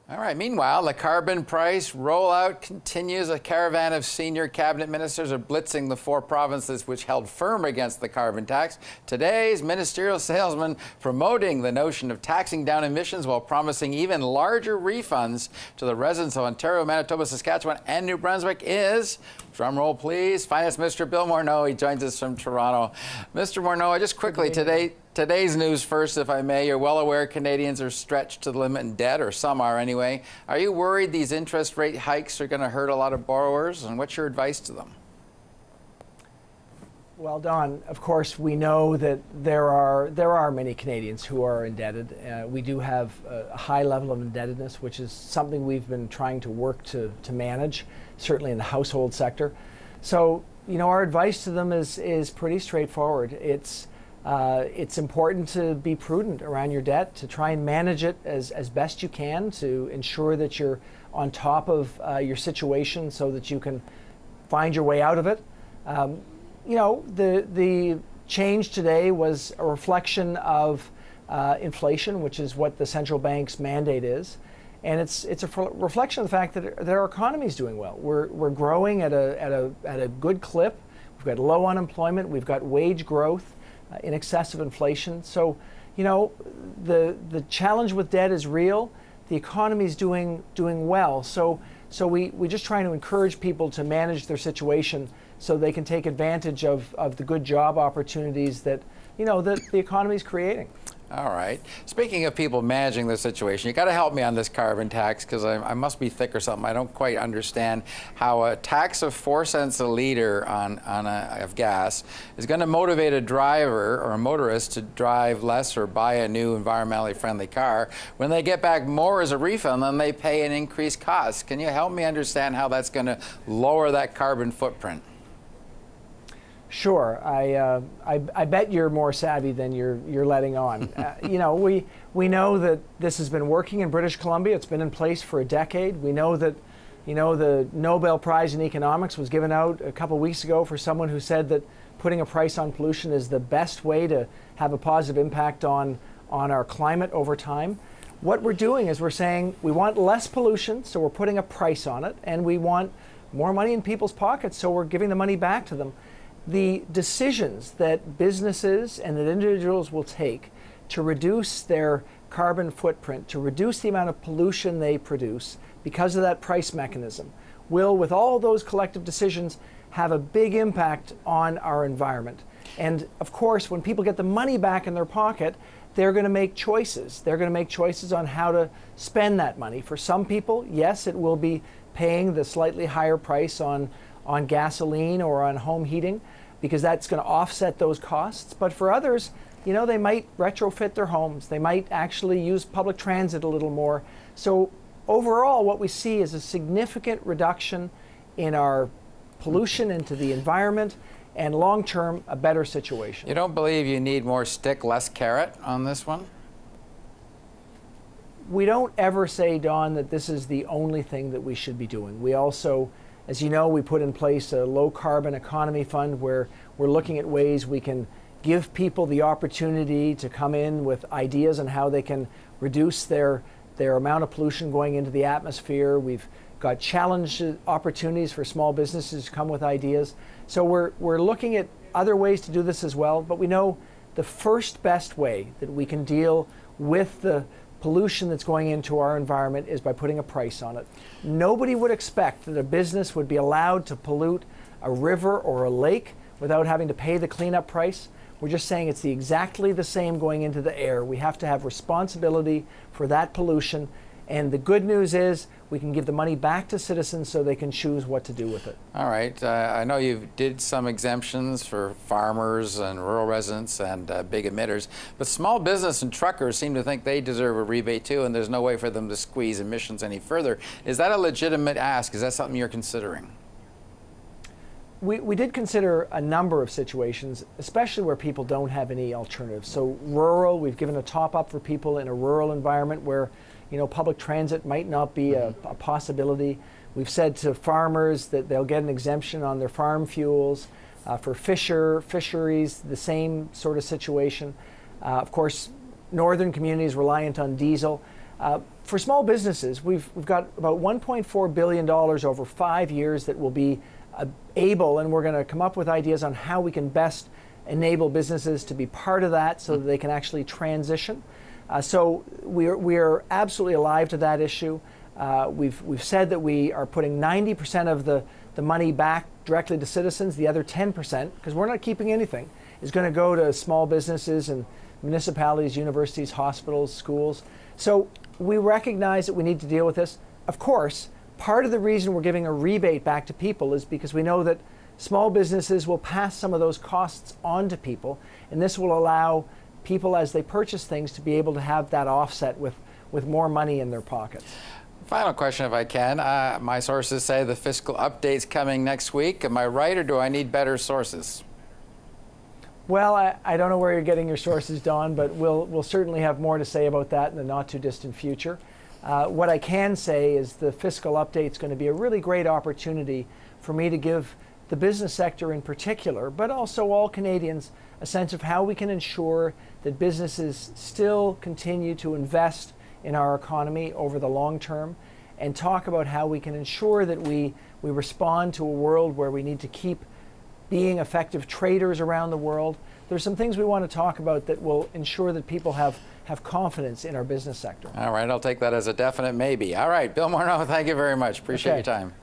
All right. Meanwhile, the carbon price rollout continues. A caravan of senior cabinet ministers are blitzing the 4 provinces which held firm against the carbon tax. Today's ministerial salesman promoting the notion of taxing down emissions while promising even larger refunds to the residents of Ontario, Manitoba, Saskatchewan, and New Brunswick is, drum roll please, Finance Minister Bill Morneau. He joins us from Toronto. Mr. Morneau, just quickly, today's news first, if I may. You're well aware Canadians are stretched to the limit in debt, or some are anyway. Are you worried these interest rate hikes are going to hurt a lot of borrowers? And what's your advice to them? Well, Don, of course, we know that there are many Canadians who are indebted. We do have a high level of indebtedness, which is something we've been trying to work to manage, certainly in the household sector. So, you know, our advice to them is pretty straightforward. It's important to be prudent around your debt, to try and manage it as best you can, to ensure that you're on top of your situation so that you can find your way out of it. You know, the change today was a reflection of inflation, which is what the central bank's mandate is. And it's a reflection of the fact that our economy is doing well. We're growing at a good clip. We've got low unemployment. We've got wage growth in excess of inflation. So, you know, the challenge with debt is real. The economy is doing well. So we just trying to encourage people to manage their situation so they can take advantage of the good job opportunities that, you know, that the economy is creating. All right. Speaking of people managing the situation, you got to help me on this carbon tax, because I must be thick or something. I don't quite understand how a tax of 4 cents a liter of gas is going to motivate a driver or a motorist to drive less or buy a new environmentally friendly car when they get back more as a refund than they pay in increased costs. Can you help me understand how that's going to lower that carbon footprint? Sure. I bet you're more savvy than you're letting on. You know, we know that this has been working in British Columbia. It's been in place for a decade. We know that, you know, the Nobel Prize in Economics was given out a couple weeks ago for someone who said that putting a price on pollution is the best way to have a positive impact on our climate over time. What we're doing is we're saying we want less pollution, so we're putting a price on it, and we want more money in people's pockets, so we're giving the money back to them. The decisions that businesses and that individuals will take to reduce their carbon footprint, to reduce the amount of pollution they produce because of that price mechanism, will, with all those collective decisions, have a big impact on our environment. And of course, when people get the money back in their pocket, they're going to make choices. They're going to make choices on how to spend that money. For some people, yes, it will be paying the slightly higher price on gasoline or on home heating, because that's going to offset those costs. But for others, you know, they might retrofit their homes. They might actually use public transit a little more. So overall, what we see is a significant reduction in our pollution into the environment, and long-term, a better situation. You don't believe you need more stick, less carrot on this one? We don't ever say, Don, that this is the only thing that we should be doing. We also, as you know, we put in place a low-carbon economy fund where we're looking at ways we can give people the opportunity to come in with ideas on how they can reduce their amount of pollution going into the atmosphere. We've got challenge opportunities for small businesses to come with ideas. So we're looking at other ways to do this as well, but we know the first best way that we can deal with the pollution that's going into our environment is by putting a price on it. Nobody would expect that a business would be allowed to pollute a river or a lake without having to pay the cleanup price. We're just saying it's exactly the same going into the air. We have to have responsibility for that pollution. And the good news is we can give the money back to citizens so they can choose what to do with it. All right. I know you did some exemptions for farmers and rural residents and big emitters, but small business and truckers seem to think they deserve a rebate too, and there's no way for them to squeeze emissions any further. Is that a legitimate ask? Is that something you're considering? We did consider a number of situations, especially where people don't have any alternatives. So rural, we've given a top up for people in a rural environment where, you know, public transit might not be a possibility. We've said to farmers that they'll get an exemption on their farm fuels. For fisheries, the same sort of situation. Of course, northern communities reliant on diesel. For small businesses, we've got about $1.4 billion over 5 years that will be able, and we're going to come up with ideas on how we can best enable businesses to be part of that so that they can actually transition. So we are absolutely alive to that issue. We've said that we are putting 90% of the money back directly to citizens. The other 10%, because we're not keeping anything, is going to go to small businesses and municipalities, universities, hospitals, schools. So we recognize that we need to deal with this. Of course, part of the reason we're giving a rebate back to people is because we know that small businesses will pass some of those costs on to people, and this will allow people, as they purchase things, to be able to have that offset with more money in their pockets. Final question, if I can. My sources say the fiscal update's coming next week. Am I right, or do I need better sources? Well, I don't know where you're getting your sources, Don, but we'll certainly have more to say about that in the not-too-distant future. What I can say is the fiscal update's going to be a really great opportunity for me to give the business sector in particular, but also all Canadians, a sense of how we can ensure that businesses still continue to invest in our economy over the long term, and talk about how we can ensure that we respond to a world where we need to keep being effective traders around the world. There's some things we want to talk about that will ensure that people have confidence in our business sector. All right, I'll take that as a definite maybe. All right, Bill Morneau, thank you very much. Appreciate your time.